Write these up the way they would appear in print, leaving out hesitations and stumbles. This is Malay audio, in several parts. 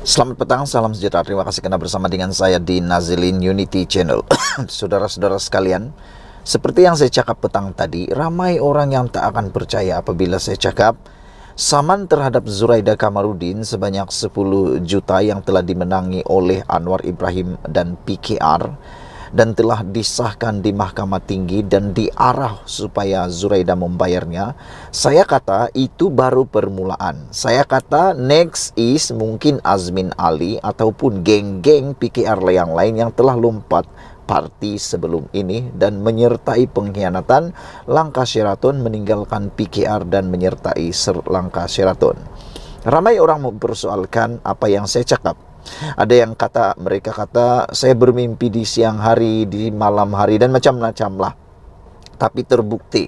Selamat petang, salam sejahtera. Terima kasih karena bersama dengan saya di Nazilin Unity Channel. Saudara-saudara sekalian, seperti yang saya cakap petang tadi, ramai orang yang tak akan percaya apabila saya cakap saman terhadap Zuraida Kamarudin sebanyak 10 juta yang telah dimenangi oleh Anwar Ibrahim dan PKR dan telah disahkan di Mahkamah Tinggi dan diarah supaya Zuraida membayarnya. Saya kata itu baru permulaan. Saya kata next is mungkin Azmin Ali ataupun geng-geng PKR yang lain yang telah lompat parti sebelum ini dan menyertai pengkhianatan langkah Sheraton, meninggalkan PKR dan menyertai langkah Sheraton. Ramai orang mempersoalkan apa yang saya cakap. Ada yang mereka kata saya bermimpi di siang hari, di malam hari dan macam-macam lah. Tapi terbukti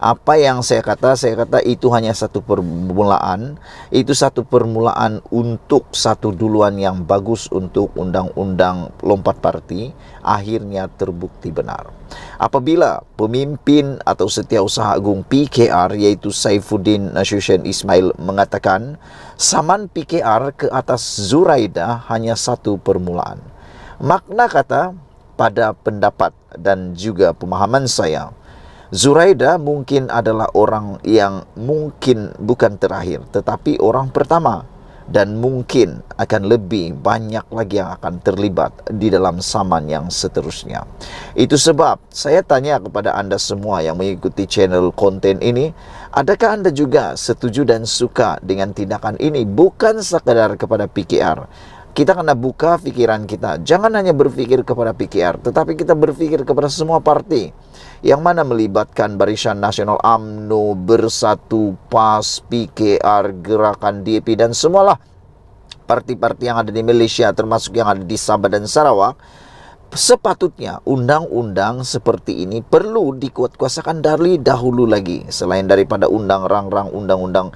apa yang saya kata itu hanya satu permulaan. Itu satu permulaan untuk satu duluan yang bagus untuk undang-undang lompat parti. Akhirnya terbukti benar. Apabila pemimpin atau Setiausaha Agung PKR yaitu Saifuddin Nasution Ismail mengatakan saman PKR ke atas Zuraida hanya satu permulaan. Makna kata pada pendapat dan juga pemahaman saya, Zuraida mungkin adalah orang yang mungkin bukan terakhir, tetapi orang pertama. Dan mungkin akan lebih banyak lagi yang akan terlibat di dalam saman yang seterusnya. Itu sebab saya tanya kepada anda semua yang mengikuti channel konten ini, adakah anda juga setuju dan suka dengan tindakan ini? Bukan sekadar kepada PKR. Kita kena buka fikiran kita. Jangan hanya berpikir kepada PKR, tetapi kita berpikir kepada semua parti yang mana melibatkan Barisan Nasional UMNO, Bersatu, PAS, PKR, Gerakan DAP dan semualah parti-parti yang ada di Malaysia termasuk yang ada di Sabah dan Sarawak. Sepatutnya undang-undang seperti ini perlu dikuatkuasakan dari dahulu lagi. Selain daripada undang-undang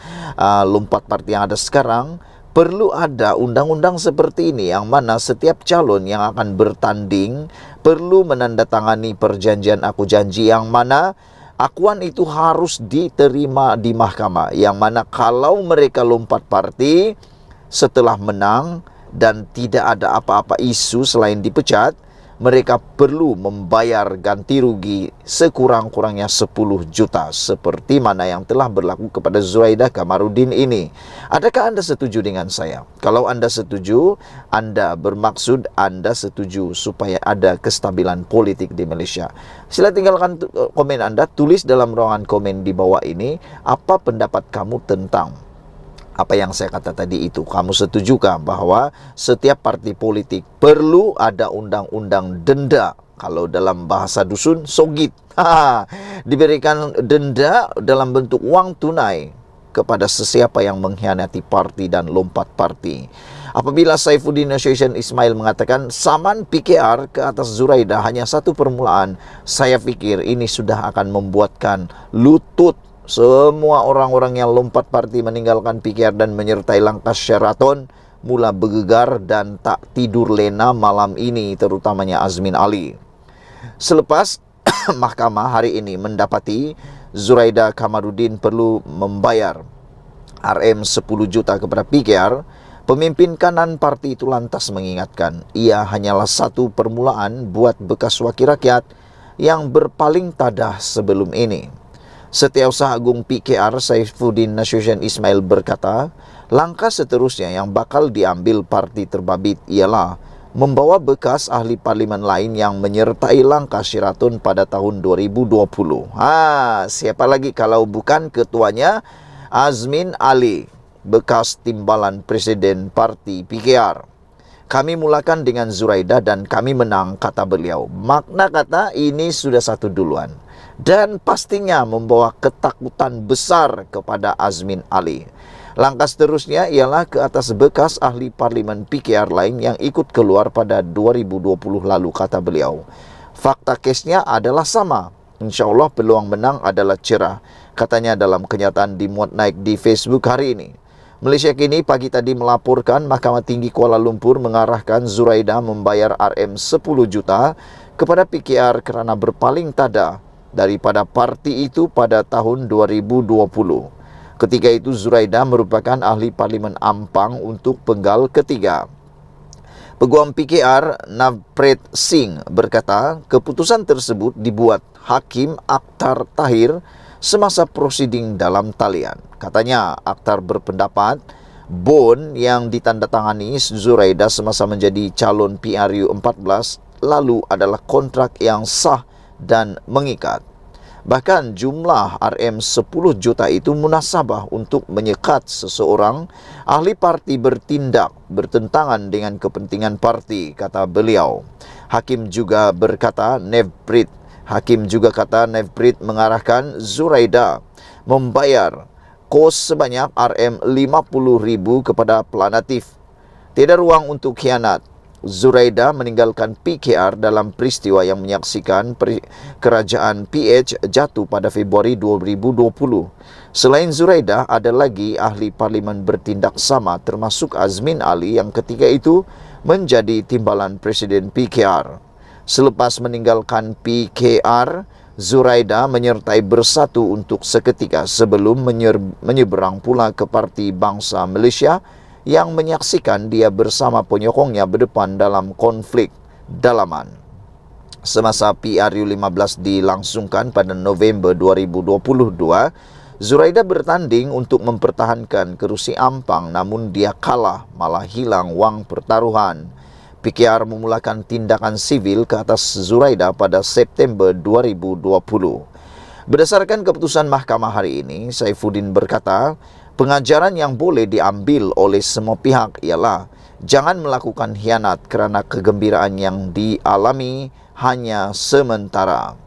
lompat parti yang ada sekarang, perlu ada undang-undang seperti ini yang mana setiap calon yang akan bertanding perlu menandatangani perjanjian aku janji yang mana akuan itu harus diterima di mahkamah. Yang mana kalau mereka lompat parti setelah menang dan tidak ada apa-apa isu selain dipecat, mereka perlu membayar ganti rugi sekurang-kurangnya 10 juta seperti mana yang telah berlaku kepada Zuraida Kamarudin ini. Adakah anda setuju dengan saya? Kalau anda setuju, anda bermaksud anda setuju supaya ada kestabilan politik di Malaysia. Sila tinggalkan komen anda, tulis dalam ruangan komen di bawah ini apa pendapat kamu tentang apa yang saya kata tadi itu. Kamu setujukah bahwa setiap parti politik perlu ada undang-undang denda? Kalau dalam bahasa dusun, sogit. Diberikan denda dalam bentuk uang tunai kepada sesiapa yang mengkhianati parti dan lompat parti. Apabila Saifuddin Nasution Ismail mengatakan saman PKR ke atas Zuraida hanya satu permulaan, saya pikir ini sudah akan membuatkan lutut semua orang-orang yang lompat parti meninggalkan PKR dan menyertai langkah Sheraton mula bergegar dan tak tidur lena malam ini, terutamanya Azmin Ali. Selepas mahkamah hari ini mendapati Zuraida Kamarudin perlu membayar RM 10 juta kepada PKR, pemimpin kanan parti itu lantas mengingatkan ia hanyalah satu permulaan buat bekas wakil rakyat yang berpaling tadah sebelum ini. Setiausaha Agung PKR Saifuddin Nasution Ismail berkata, langkah seterusnya yang bakal diambil parti terbabit ialah membawa bekas ahli parlimen lain yang menyertai langkah Sheraton pada tahun 2020. Siapa lagi kalau bukan ketuanya Azmin Ali, bekas timbalan presiden parti PKR. Kami mulakan dengan Zuraida dan kami menang, kata beliau. Makna kata ini sudah satu duluan. Dan pastinya membawa ketakutan besar kepada Azmin Ali. Langkah seterusnya ialah ke atas bekas ahli parlimen PKR lain yang ikut keluar pada 2020 lalu, kata beliau. Fakta kesnya adalah sama. InsyaAllah peluang menang adalah cerah, katanya dalam kenyataan dimuat naik di Facebook hari ini. Malaysia Kini pagi tadi melaporkan Mahkamah Tinggi Kuala Lumpur mengarahkan Zuraida membayar RM 10 juta kepada PKR kerana berpaling tada daripada parti itu pada tahun 2020. Ketika itu Zuraida merupakan ahli parlimen Ampang untuk penggal ketiga. Peguam PKR Navpreet Singh berkata, keputusan tersebut dibuat Hakim Akhtar Tahir semasa prosiding dalam talian. Katanya, Akhtar berpendapat bond yang ditandatangani Zuraida semasa menjadi calon PRU 14 lalu adalah kontrak yang sah dan mengikat. Bahkan jumlah RM10 juta itu munasabah untuk menyekat seseorang ahli parti bertindak bertentangan dengan kepentingan parti, kata beliau. Hakim juga kata Navpreet mengarahkan Zuraida membayar kos sebanyak RM50,000 kepada Planatif. Tidak ruang untuk khianat. Zuraida meninggalkan PKR dalam peristiwa yang menyaksikan kerajaan PH jatuh pada Februari 2020. Selain Zuraida, ada lagi ahli parlimen bertindak sama termasuk Azmin Ali yang ketika itu menjadi timbalan Presiden PKR. Selepas meninggalkan PKR, Zuraida menyertai Bersatu untuk seketika sebelum menyeberang pula ke Parti Bangsa Malaysia yang menyaksikan dia bersama penyokongnya berdepan dalam konflik dalaman. Semasa PRU 15 dilangsungkan pada November 2022, Zuraida bertanding untuk mempertahankan kerusi Ampang namun dia kalah, malah hilang wang pertaruhan. PKR memulakan tindakan sivil ke atas Zuraida pada September 2020. Berdasarkan keputusan mahkamah hari ini, Saifuddin berkata, pengajaran yang boleh diambil oleh semua pihak ialah jangan melakukan khianat kerana kegembiraan yang dialami hanya sementara.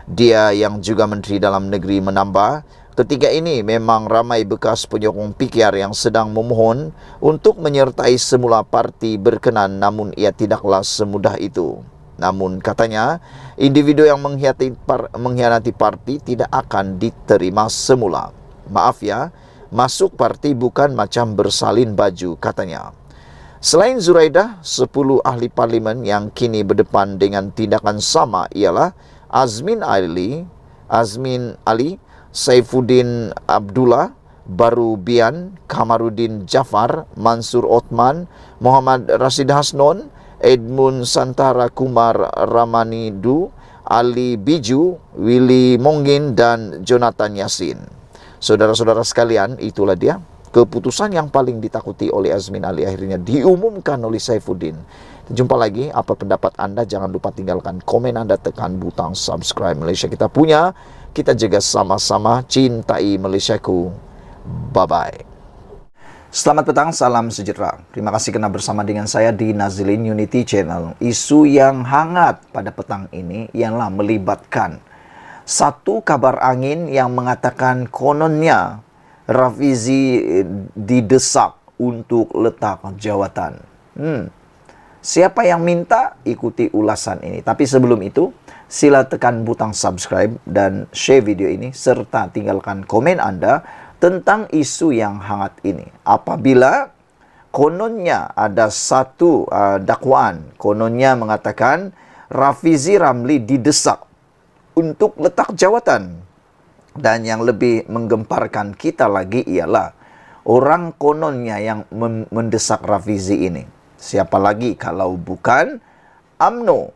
Dia yang juga Menteri Dalam Negeri menambah, ketika ini memang ramai bekas penyokong PKR yang sedang memohon untuk menyertai semula parti berkenan namun ia tidaklah semudah itu. Namun katanya, individu yang mengkhianati parti tidak akan diterima semula. Maaf ya, masuk parti bukan macam bersalin baju, katanya. Selain Zuraida, 10 ahli parlimen yang kini berdepan dengan tindakan sama ialah Azmin Ali, Saifuddin Abdullah, Baru Bian, Kamaruddin Jafar, Mansur Othman, Muhammad Rashid Hasnon, Edmund Santara Kumar Ramanidu, Ali Biju, Willy Mongin dan Jonathan Yassin. Saudara-saudara sekalian, itulah dia keputusan yang paling ditakuti oleh Azmin Ali akhirnya diumumkan oleh Saifuddin. Jumpa lagi, apa pendapat Anda? Jangan lupa tinggalkan komen Anda, tekan butang subscribe. Malaysia kita punya, kita jaga sama-sama, cintai Malaysiaku. Bye-bye. Selamat petang, salam sejahtera. Terima kasih kerana bersama dengan saya di Nazilin Unity Channel. Isu yang hangat pada petang ini ialah melibatkan satu kabar angin yang mengatakan kononnya Rafizi didesak untuk letak jawatan. Siapa yang minta? Ikuti ulasan ini. Tapi sebelum itu, sila tekan butang subscribe dan share video ini serta tinggalkan komen Anda tentang isu yang hangat ini. Apabila kononnya ada satu dakwaan, kononnya mengatakan Rafizi Ramli didesak untuk letak jawatan. Dan yang lebih menggemparkan kita lagi ialah orang kononnya yang mendesak Rafizi ini. Siapa lagi kalau bukan UMNO.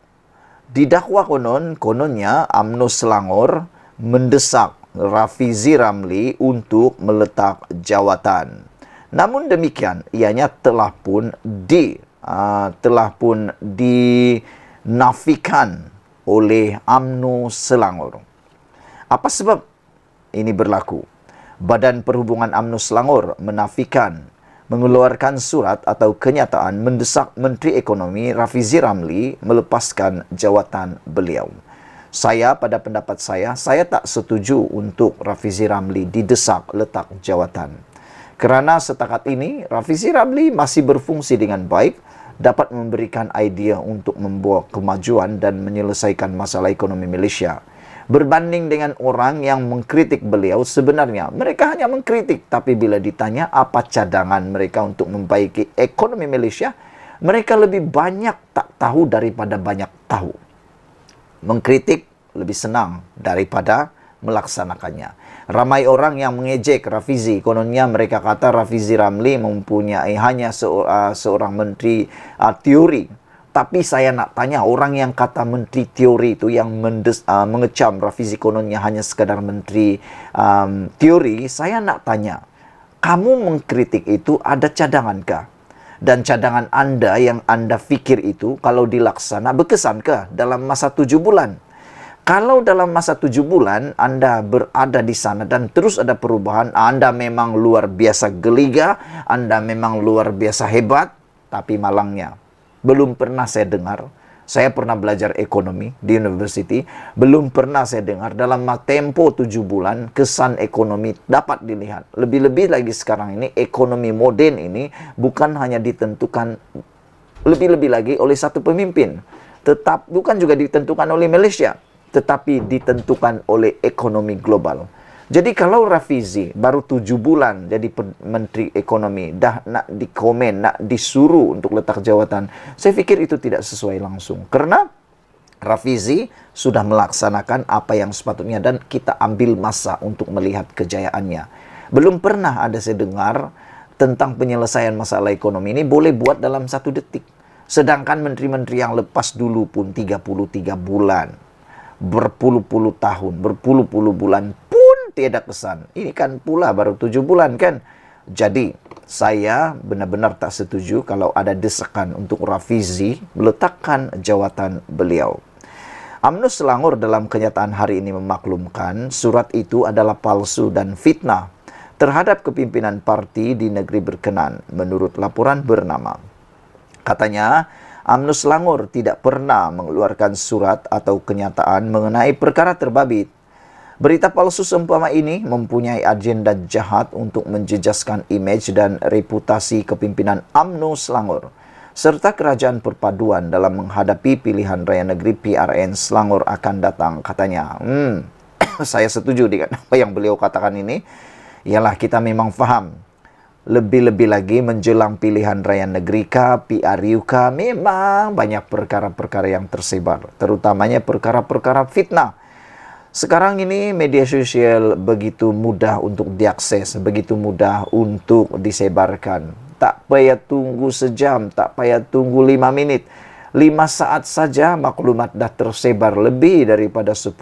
Didakwa kononnya UMNO Selangor mendesak Rafizi Ramli untuk meletak jawatan. Namun demikian, ianya telah pun dinafikan oleh UMNO Selangor. Apa sebab ini berlaku? Badan Perhubungan UMNO Selangor mengeluarkan surat atau kenyataan mendesak Menteri Ekonomi Rafizi Ramli melepaskan jawatan beliau. Pada pendapat saya tak setuju untuk Rafizi Ramli didesak letak jawatan. Kerana setakat ini, Rafizi Ramli masih berfungsi dengan baik, dapat memberikan idea untuk membawa kemajuan dan menyelesaikan masalah ekonomi Malaysia. Berbanding dengan orang yang mengkritik beliau, sebenarnya mereka hanya mengkritik. Tapi bila ditanya apa cadangan mereka untuk membaiki ekonomi Malaysia, mereka lebih banyak tak tahu daripada banyak tahu. Mengkritik lebih senang daripada melaksanakannya. Ramai orang yang mengejek Rafizi. Kononnya mereka kata Rafizi Ramli mempunyai hanya seorang menteri teori. Tapi saya nak tanya, orang yang kata menteri teori itu, yang mengecam Rafizi kononnya hanya sekadar menteri teori, saya nak tanya, kamu mengkritik itu ada cadangankah? Dan cadangan Anda yang Anda fikir itu kalau dilaksana berkesankah dalam masa 7 bulan? Kalau dalam masa 7 bulan Anda berada di sana dan terus ada perubahan, Anda memang luar biasa geliga, Anda memang luar biasa hebat, tapi malangnya belum pernah saya dengar. Saya pernah belajar ekonomi di university, belum pernah saya dengar dalam tempo 7 bulan kesan ekonomi dapat dilihat. Lebih-lebih lagi sekarang ini, ekonomi modern ini bukan hanya ditentukan lebih-lebih lagi oleh satu pemimpin, bukan juga ditentukan oleh Malaysia, tetapi ditentukan oleh ekonomi global. Jadi kalau Rafizi baru 7 bulan jadi Menteri Ekonomi, dah nak dikomen, nak disuruh untuk letak jawatan, saya pikir itu tidak sesuai langsung. Karena Rafizi sudah melaksanakan apa yang sepatutnya dan kita ambil masa untuk melihat kejayaannya. Belum pernah ada saya dengar tentang penyelesaian masalah ekonomi ini boleh buat dalam 1 detik. Sedangkan menteri-menteri yang lepas dulu pun 33 bulan, berpuluh-puluh tahun, berpuluh-puluh bulan tiada kesan. Ini kan pula baru 7 bulan kan. Jadi saya benar-benar tak setuju kalau ada desakan untuk Rafizi meletakkan jawatan beliau. UMNO Selangor dalam kenyataan hari ini memaklumkan surat itu adalah palsu dan fitnah terhadap kepimpinan parti di negeri berkenan menurut laporan bernama. Katanya, UMNO Selangor tidak pernah mengeluarkan surat atau kenyataan mengenai perkara terbabit. Berita palsu seumpama ini mempunyai agenda jahat untuk menjejaskan imej dan reputasi kepimpinan UMNO Selangor serta kerajaan perpaduan dalam menghadapi pilihan raya negeri PRN Selangor akan datang, katanya. Saya setuju dengan apa yang beliau katakan ini. Ialah kita memang faham. Lebih-lebih lagi menjelang pilihan raya negeri PRU memang banyak perkara-perkara yang tersebar, terutamanya perkara-perkara fitnah. Sekarang ini media sosial begitu mudah untuk diakses, begitu mudah untuk disebarkan. Tak payah tunggu sejam, tak payah tunggu 5 menit. 5 saat saja maklumat dah tersebar lebih daripada 10.000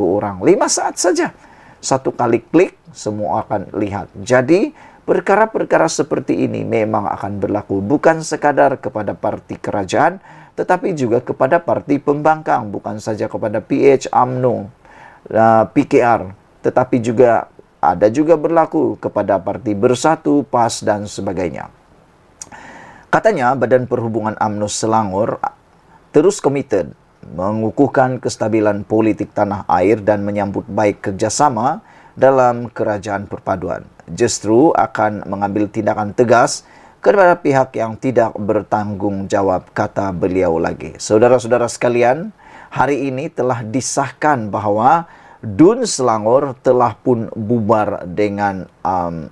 orang. 5 saat saja. 1 kali klik, semua akan lihat. Jadi, perkara-perkara seperti ini memang akan berlaku bukan sekadar kepada parti kerajaan, tetapi juga kepada parti pembangkang. Bukan saja kepada PH, UMNO, PKR, tetapi juga ada juga berlaku kepada parti Bersatu, PAS dan sebagainya. Katanya Badan Perhubungan UMNO Selangor terus komited mengukuhkan kestabilan politik tanah air dan menyambut baik kerjasama dalam kerajaan perpaduan. Justru akan mengambil tindakan tegas kepada pihak yang tidak bertanggung jawab, kata beliau lagi. Saudara-saudara sekalian, hari ini telah disahkan bahwa DUN Selangor telah pun bubar dengan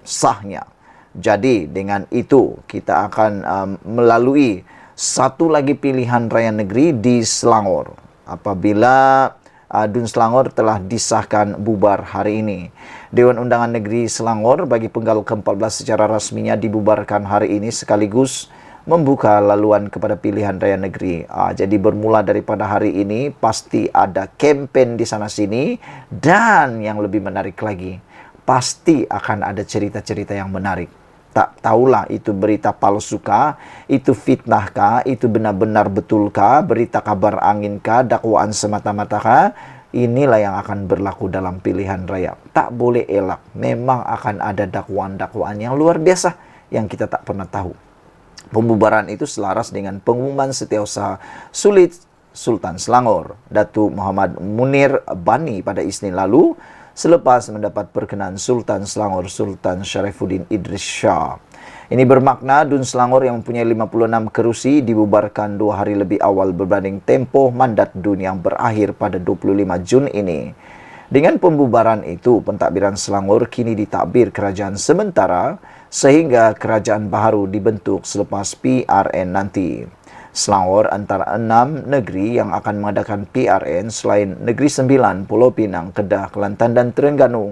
sahnya. Jadi dengan itu kita akan melalui satu lagi pilihan raya negeri di Selangor. Apabila DUN Selangor telah disahkan bubar hari ini. Dewan Undangan Negeri Selangor bagi penggal ke-14 secara rasminya dibubarkan hari ini sekaligus membuka laluan kepada pilihan raya negeri. Jadi bermula daripada hari ini pasti ada kempen di sana-sini dan yang lebih menarik lagi, pasti akan ada cerita-cerita yang menarik. Tak tahulah itu berita palsu kah, itu fitnah kah, itu benar-benar betulkah, berita kabar angin kah, dakwaan semata-mata kah. Inilah yang akan berlaku dalam pilihan raya. Tak boleh elak, memang akan ada dakwaan-dakwaan yang luar biasa yang kita tak pernah tahu. Pembubaran itu selaras dengan pengumuman Setiausaha Sultan Selangor, Datuk Muhammad Munir Bani pada Isnin lalu, selepas mendapat perkenan Sultan Selangor Sultan Sharifuddin Idris Shah. Ini bermakna DUN Selangor yang mempunyai 56 kerusi dibubarkan 2 hari lebih awal berbanding tempoh mandat DUN yang berakhir pada 25 Jun ini. Dengan pembubaran itu, pentadbiran Selangor kini ditadbir kerajaan sementara sehingga kerajaan baru dibentuk selepas PRN nanti. Selangor antara 6 negeri yang akan mengadakan PRN selain Negeri Sembilan, Pulau Pinang, Kedah, Kelantan dan Terengganu.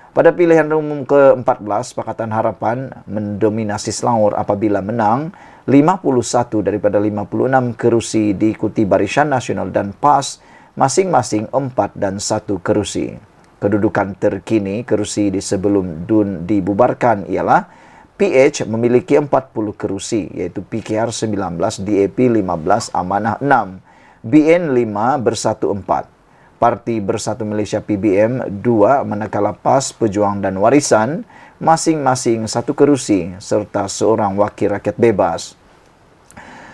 Pada pilihan umum ke-14, Pakatan Harapan mendominasi Selangor apabila menang 51 daripada 56 kerusi, diikuti Barisan Nasional dan PAS masing-masing 4 dan 1 kerusi. Kedudukan terkini kerusi di sebelum DUN dibubarkan ialah PH memiliki 40 kerusi, yaitu PKR 19, DAP 15, Amanah 6, BN 5, Bersatu 4. Parti Bersatu Malaysia PBM 2, manakala PAS, Pejuang dan Warisan masing-masing 1 kerusi serta seorang wakil rakyat bebas.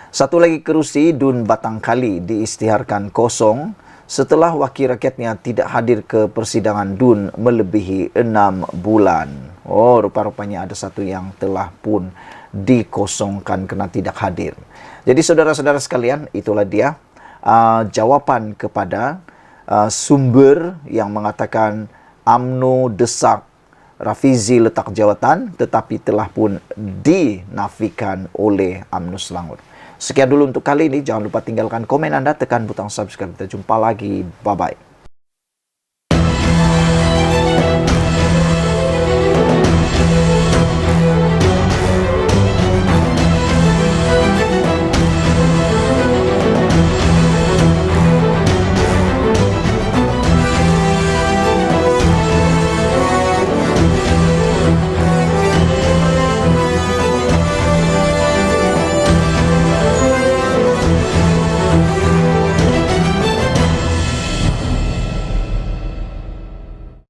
Satu lagi kerusi DUN Batangkali diisytiharkan kosong setelah wakil rakyatnya tidak hadir ke persidangan DUN melebihi 6 bulan. Oh, rupa-rupanya ada satu yang telah pun dikosongkan kerana tidak hadir. Jadi saudara-saudara sekalian, itulah dia jawapan kepada sumber yang mengatakan UMNO desak Rafizi letak jawatan tetapi telah pun dinafikan oleh UMNO Selangor. Sekian dulu untuk kali ini. Jangan lupa tinggalkan komen anda, tekan butang subscribe. Kita jumpa lagi. Bye-bye.